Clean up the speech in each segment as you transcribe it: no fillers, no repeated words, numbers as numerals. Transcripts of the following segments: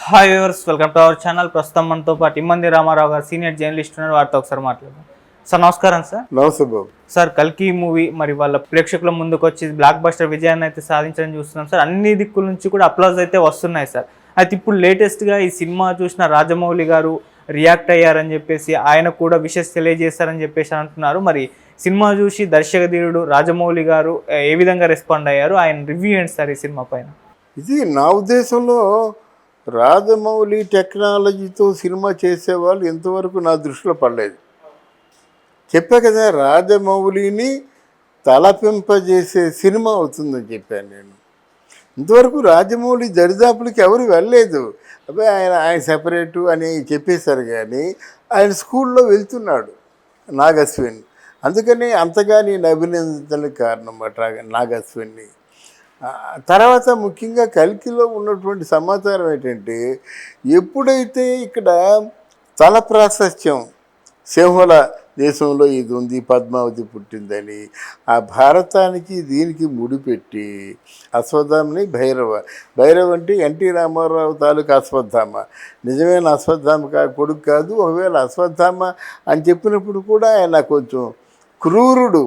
Hi viewers, welcome to our channel. ప్రస్తుతం మనతో పాటు ఇమ్మంది రామారావు గారు సీనియర్ జర్నలిస్ట్ ఉన్నారు. వారితో ఒకసారి మాట్లాడదాం. సార్ నమస్కారం. సార్ నమస్తే బాబు. సార్ కల్కి మూవీ మరి వాళ్ళ ప్రేక్షకుల ముందుకు వచ్చి బ్లాక్ బస్టర్ విజయాన్ని అయితే సాధించడం చూస్తున్నాం సార్. అన్ని దిక్కుల నుంచి కూడా అప్లాజ్ అయితే వస్తున్నాయి సార్. అయితే ఇప్పుడు లేటెస్ట్గా ఈ సినిమా చూసిన రాజమౌళి గారు రియాక్ట్ అయ్యారని చెప్పేసి, ఆయన కూడా విషెస్ తెలియజేస్తారని చెప్పేసి అంటున్నారు. మరి సినిమా చూసి దర్శకధీరుడు రాజమౌళి గారు ఏ విధంగా రెస్పాండ్ అయ్యారు, ఆయన రివ్యూ ఏంటి సార్ ఈ సినిమా పైన? ఇది నా ఉద్దేశంలో రాజమౌళి టెక్నాలజీతో సినిమా చేసేవాళ్ళు ఇంతవరకు నా దృష్టిలో పడలేదు. చెప్పా కదా, రాజమౌళిని తలపింపజేసే సినిమా అవుతుందని చెప్పాను నేను. ఇంతవరకు రాజమౌళి దరిదాపులకి ఎవరు వెళ్ళలేదు. అబ్బాయి ఆయన సెపరేటు అని చెప్పేశారు, కానీ ఆయన స్కూల్లో వెళ్తున్నాడు నాగశ్విన్. అందుకని అంతగా నేను అభినందించడానికి కారణం నాగశ్విన్ని. తర్వాత ముఖ్యంగా కల్కిలో ఉన్నటువంటి సమాచారం ఏంటంటే, ఎప్పుడైతే ఇక్కడ తల ప్రాశస్త్యం సింహల దేశంలో ఇది ఉంది, పద్మావతి పుట్టిందని ఆ భారతానికి దీనికి ముడిపెట్టి అశ్వత్థామని భైరవ అంటే ఎన్టీ రామారావు తాలూకా అశ్వత్థామ, నిజమైన అశ్వత్థామ కొడుకు కాదు. ఒకవేళ అశ్వత్థామ అని చెప్పినప్పుడు కూడా ఆయన కొంచెం క్రూరుడు,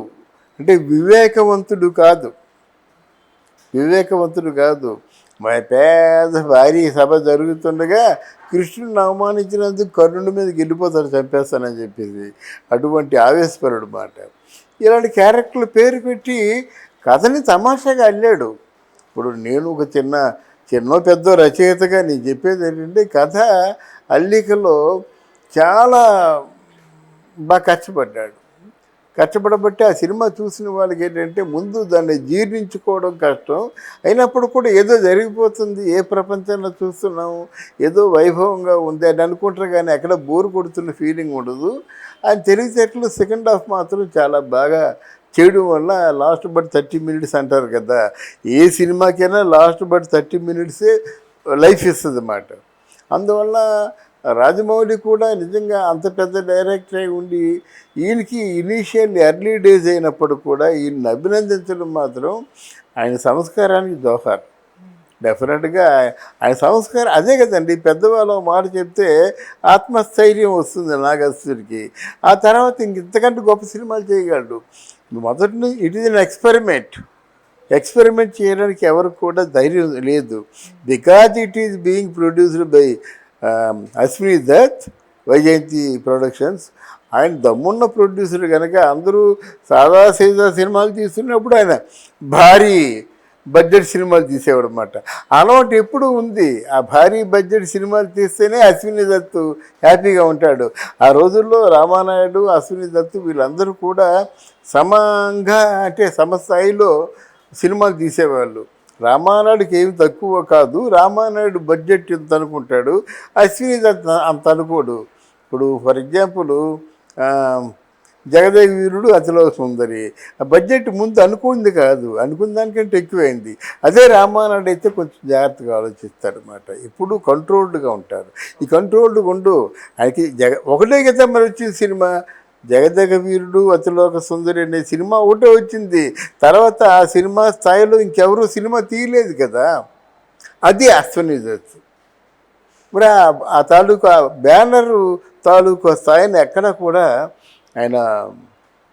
అంటే వివేకవంతుడు కాదు. పేద భారీ సభ జరుగుతుండగా కృష్ణుడిని అవమానించినందుకు కర్ణుడి మీదకి వెళ్ళిపోతాడు, చంపేస్తానని చెప్పేసి. అటువంటి ఆవేశపరుడు మాట. ఇలాంటి క్యారెక్టర్లు పేరు పెట్టి కథని తమాషాగా అల్లాడు. ఇప్పుడు నేను ఒక చిన్న పెద్ద రచయితగా నేను చెప్పేది ఏంటంటే, కథ అల్లికలో చాలా బాగా కష్టపడబట్టి ఆ సినిమా చూసిన వాళ్ళకి ఏంటంటే, ముందు దాన్ని జీర్ణించుకోవడం కష్టం అయినప్పుడు కూడా ఏదో జరిగిపోతుంది, ఏ ప్రపంచంలో చూస్తున్నాము, ఏదో వైభవంగా ఉంది అని అనుకుంటారు, కానీ ఎక్కడ బోరు కొడుతున్న ఫీలింగ్ ఉండదు. ఆయన తెలివితేటలు సెకండ్ హాఫ్ మాత్రం చాలా బాగా చేయడం వల్ల లాస్ట్ బట్ 30 minutes అంటారు కదా, ఏ సినిమాకైనా లాస్ట్ బట్ 30 minutes లైఫ్ ఇస్తుంది అన్నమాట. అందువల్ల రాజమౌళి కూడా నిజంగా అంత పెద్ద డైరెక్టర్ అయి ఉండి ఈయనకి ఇనీషియల్ ఎర్లీ డేస్ అయినప్పుడు కూడా ఈయన్ని అభినందించడం మాత్రం ఆయన సంస్కారానికి దోహారు. డెఫినెట్గా ఆయన సంస్కారం అదే కదండి. పెద్దవాళ్ళు మాట చెప్తే ఆత్మస్థైర్యం వస్తుంది నాగశ్వరికి. ఆ తర్వాత ఇంతకంటే గొప్ప సినిమాలు చేయగలడు. మొదటి ఇట్ ఈజ్ అన్ ఎక్స్పెరిమెంట్ చేయడానికి ఎవరికి కూడా ధైర్యం లేదు. Because it is being produced by Ashwini Dutt, Vyjayanthi productions. ఆయన దమ్మున్న ప్రొడ్యూసర్ కనుక అందరూ సీదా సినిమాలు తీస్తున్నప్పుడు ఆయన భారీ బడ్జెట్ సినిమాలు తీసేవాడు అన్నమాట. అలవాటు ఎప్పుడు ఉంది. ఆ భారీ బడ్జెట్ సినిమాలు తీస్తేనే అశ్విని దత్తు హ్యాపీగా ఉంటాడు. ఆ రోజుల్లో రామానాయుడు, అశ్విని దత్తు వీళ్ళందరూ కూడా సమంగా, అంటే సమస్థాయిలో సినిమాలు తీసేవాళ్ళు. రామానాయుడికి ఏమి తక్కువ కాదు. రామానాయుడు బడ్జెట్ ఎంత అనుకుంటాడు, అశ్విని దత్ అంత అనుకోడు. ఇప్పుడు ఫర్ ఎగ్జాంపుల్ జగదేవి వీరుడు, అతిలో సుందరి ఆ బడ్జెట్ ముందు అనుకుంది కాదు, అనుకున్న దానికంటే ఎక్కువైంది. అదే రామానాయుడు అయితే కొంచెం జాగ్రత్తగా ఆలోచిస్తాడు అన్నమాట. ఎప్పుడు కంట్రోల్డ్గా ఉంటారు. ఈ కంట్రోల్డ్గా ఉండు ఆయనకి ఒకటే కదా మరి వచ్చింది సినిమా. జగదేక వీరుడు, అతిలోక సుందరి అనే సినిమా ఒకటే వచ్చింది. తర్వాత ఆ సినిమా స్థాయిలో ఇంకెవరూ సినిమా తీయలేదు కదా. అది అశ్విని దత్. మరి ఆ తాలూకా బ్యానరు తాలూకా స్థాయిని ఎక్కడ కూడా ఆయన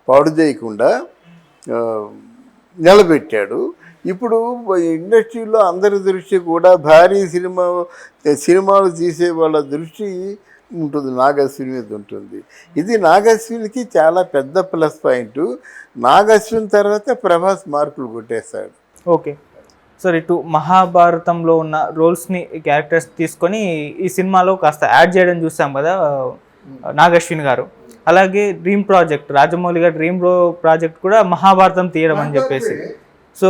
పాడు చేయకుండా నిలబెట్టాడు. ఇప్పుడు ఇండస్ట్రీలో అందరి దృష్టి కూడా భారీ సినిమాలు తీసే వాళ్ళ దృష్టి ఉంటుంది, నాగశ్విని మీద ఉంటుంది. ఇది నాగశ్వినికి చాలా పెద్ద ప్లస్ పాయింట్. నాగశ్విని తర్వాత ప్రభాస్ మార్కులు కొట్టేస్తాడు. ఓకే సార్, ఇటు మహాభారతంలో ఉన్న రోల్స్ని క్యారెక్టర్స్ తీసుకొని ఈ సినిమాలో కాస్త యాడ్ చేయడం చూసాం కదా నాగశ్విన్ గారు. అలాగే డ్రీమ్ ప్రాజెక్ట్, రాజమౌళి గారు డ్రీమ్ ప్రాజెక్ట్ కూడా మహాభారతం తీయడం అని చెప్పేసి, సో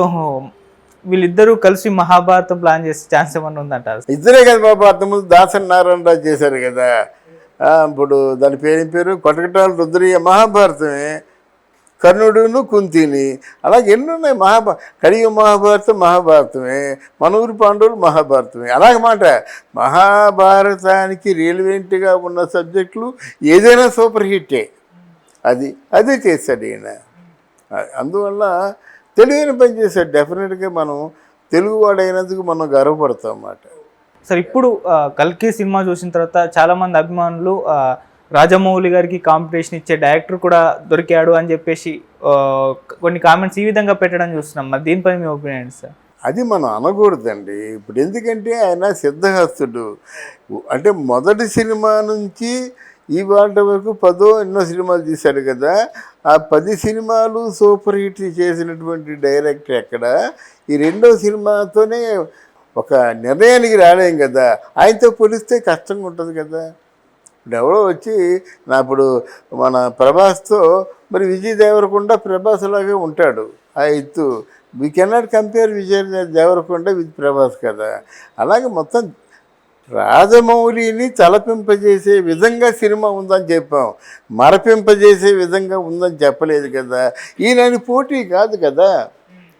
వీళ్ళిద్దరూ కలిసి మహాభారతం ప్లాన్ చేసే ఛాన్స్ ఏమన్నా ఉందంటారు? ఇద్దరే కదా బాబు. అంతకుముందు దాసరి నారాయణరావు చేశారు కదా. ఇప్పుడు దాని పేరు కొటకటాల రుద్రయ్య మహాభారతమే, కర్ణుడును కుంతిని, అలాగే ఎన్ని ఉన్నాయి. కలియుగ మహాభారతమే, మనూరు పాండవులు మహాభారతమే. అలాగమాట మహాభారతానికి రిలవెంట్గా ఉన్న సబ్జెక్టులు ఏదైనా సూపర్ హిట్టే. అదే చేశాడు ఈయన. అందువల్ల తెలివైన పని చేశాడు. డెఫినెట్గా మనం తెలుగువాడైనందుకు మనం గర్వపడతాం అన్నమాట. సార్ ఇప్పుడు కల్కి సినిమా చూసిన తర్వాత చాలామంది అభిమానులు రాజమౌళి గారికి కాంపిటీషన్ ఇచ్చే డైరెక్టర్ కూడా దొరికాడు అని చెప్పేసి కొన్ని కామెంట్స్ ఈ విధంగా పెట్టడం చూస్తున్నాం. మరి దీనిపై మీ ఒపీనియన్ సార్? అది మనం అనకూడదండి. ఇప్పుడు ఎందుకంటే ఆయన సిద్ధహస్తుడు. అంటే మొదటి సినిమా నుంచి ఇవాళ వరకు 10 ఎన్నో సినిమాలు తీశాడు కదా. ఆ 10 సినిమాలు సూపర్ హిట్ చేసినటువంటి డైరెక్టర్ ఎక్కడ? ఈ రెండో సినిమాతోనే ఒక నిర్ణయానికి రాలేం కదా. ఆయనతో పోలిస్తే కష్టంగా ఉంటుంది కదా. ఇప్పుడు ఎవరో వచ్చి ఇప్పుడు మన ప్రభాస్తో మరి విజయ్ దేవరకొండ ప్రభాస్ లాగే ఉంటాడు. ఆ ఎత్తు we cannot compare Vijay Deverakonda with Prabhas కదా. అలాగే మొత్తం రాజమౌళిని తలపింపజేసే విధంగా సినిమా ఉందని చెప్పాం, మరపింపజేసే విధంగా ఉందని చెప్పలేదు కదా. ఈయన పోటీ కాదు కదా,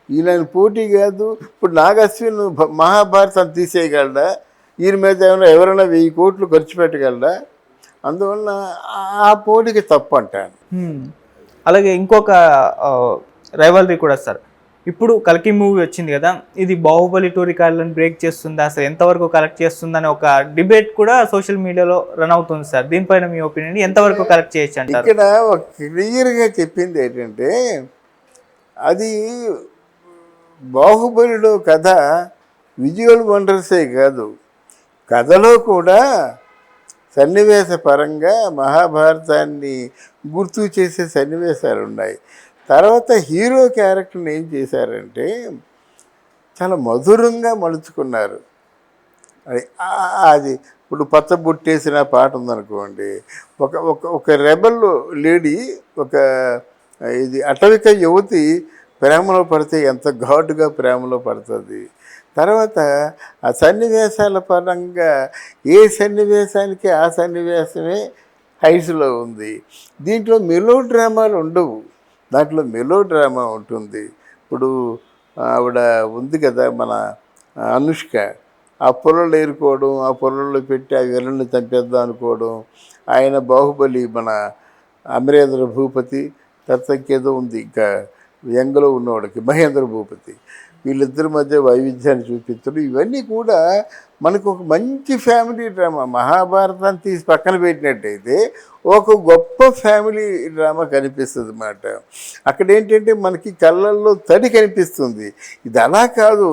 ఈయన పోటీ కాదు. ఇప్పుడు నాగశ్విన్ మహాభారతం తీసేయగలడా? ఈయన మీద ఎవరైనా 1000 కోట్లు ఖర్చు పెట్టగలడా? అందువల్ల ఆ పోటీకి తప్పు అంటాను. అలాగే ఇంకొక రైవల్రీ కూడా సార్, ఇప్పుడు కల్కి మూవీ వచ్చింది కదా, ఇది బాహుబలి 2 రికార్డులను బ్రేక్ చేస్తుందా, అసలు ఎంతవరకు కలెక్ట్ చేస్తుందని ఒక డిబేట్ కూడా సోషల్ మీడియాలో రన్ అవుతుంది సార్. దీనిపైన మీ ఒపీనియన్, ఎంతవరకు కలెక్ట్ చేయొచ్చు అంటారు? ఇక్కడ ఒక క్లియర్గా చెప్పింది ఏంటంటే, అది బాహుబలిలో కథ విజువల్ వండర్సే కాదు, కథలో కూడా సన్నివేశ పరంగా మహాభారతాన్ని గుర్తు చేసే సన్నివేశాలు ఉన్నాయి. తర్వాత హీరో క్యారెక్టర్ని ఏం చేశారంటే చాలా మధురంగా మలుచుకున్నారు. అది ఇప్పుడు పచ్చబుట్టేసిన పాట ఉందనుకోండి, ఒక ఒక ఒక రెబల్ లేడీ, ఒక ఇది అటవిక యువతి ప్రేమలో పడితే ఎంత ఘాటుగా ప్రేమలో పడుతుంది. తర్వాత ఆ సన్నివేశాల పరంగా ఏ సన్నివేశానికి ఆ సన్నివేశమే హైస్లో ఉంది. దీంట్లో మెలో డ్రామాలు ఉండవు, దాంట్లో మెలో డ్రామా ఉంటుంది. ఇప్పుడు ఆవిడ ఉంది కదా మన అనుష్క, ఆ పొలంలో ఏరుకోవడం, ఆ పొలంలో పెట్టి ఆ విలన్ని చంపేద్దాం అనుకోవడం. ఆయన బాహుబలి మన అమరేంద్ర భూపతి, తర్తకేదో ఉంది ఇంకా యంగ్లో ఉన్నవాడికి మహేంద్ర భూపతి, వీళ్ళిద్దరి మధ్య వైవిధ్యాన్ని చూపించడం, ఇవన్నీ కూడా మనకు ఒక మంచి ఫ్యామిలీ డ్రామా. మహాభారతాన్ని తీసి పక్కన పెట్టినట్టయితే ఒక గొప్ప ఫ్యామిలీ డ్రామా కనిపిస్తుంది అన్నమాట. అక్కడ ఏంటంటే మనకి కళ్ళల్లో తడి కనిపిస్తుంది. ఇది అలా కాదు,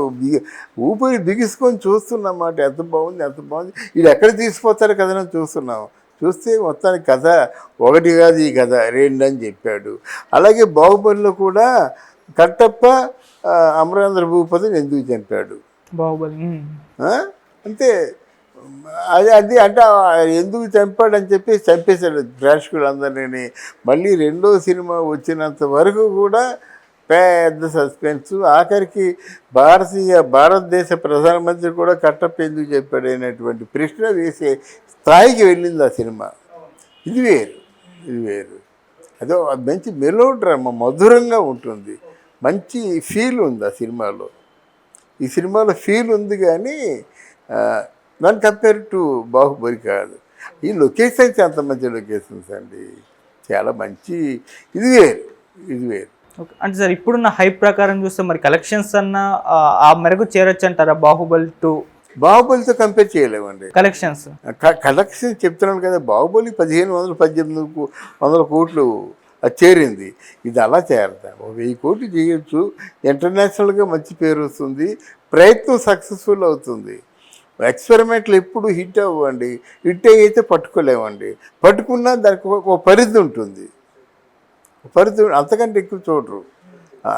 ఊపిరి బిగుసుకొని చూస్తున్నమాట. ఎంత బాగుంది, ఎంత బాగుంది, ఇది ఎక్కడ తీసిపోతారు కదా అని చూస్తున్నాం. చూస్తే మొత్తానికి కథ ఒకటి కాదు, ఈ కథ 2 అని చెప్పాడు. అలాగే బాహుబలిలో కూడా కట్టప్ప అమరేంద్ర భూపతిని ఎందుకు చంపాడు? బాహుబలి అంతే. అది అంటే ఎందుకు చంపాడని చెప్పి చంపేశాడు ప్రేక్షకులందరినీ. మళ్ళీ రెండో సినిమా వచ్చినంత వరకు కూడా పెద్ద సస్పెన్స్. ఆఖరికి భారతదేశ ప్రధానమంత్రి కూడా కట్టప్ప ఎందుకు చెప్పాడు అనేటువంటి ప్రశ్న వేసే స్థాయికి వెళ్ళింది ఆ సినిమా. ఇది వేరు. అదో మంచి మెలో డ్రామా, మధురంగా ఉంటుంది, మంచి ఫీల్ ఉంది ఆ సినిమాలో. ఈ సినిమాలో ఫీల్ ఉంది కానీ నాన్ కంపేర్ టు బాహుబలి కాదు. ఈ లొకేషన్స్ అంత మంచి లొకేషన్స్ అండి, చాలా మంచి. ఇది వేరు. ఓకే, అంటే సార్ ఇప్పుడున్న హైప్ ప్రకారం చూస్తే మరి కలెక్షన్స్ అన్న ఆ మేరకు చేరొచ్చు అంటారా? బాహుబలితో కంపేర్ చేయలేమండి కలెక్షన్స్ చెప్తున్నాను కదా. బాహుబలి 1500-1800 కోట్లు అది చేరింది, ఇది అలా చేరదా? 1000 కోట్లు చేయొచ్చు, ఇంటర్నేషనల్గా మంచి పేరు వస్తుంది, ప్రయత్నం సక్సెస్ఫుల్ అవుతుంది. ఎక్స్పెరిమెంట్లు ఎప్పుడు హిట్ అవ్వండి, హిట్ అయితే పట్టుకోలేమండి. పట్టుకున్నా దానికి ఒక పరిధి ఉంటుంది, అంతకంటే ఎక్కువ చూడరు.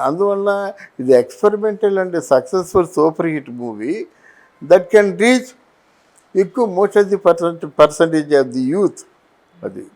అందువల్ల ఇది experimental and successful super hit movie that can reach ఎక్కువ most of the percentage of the youth. అది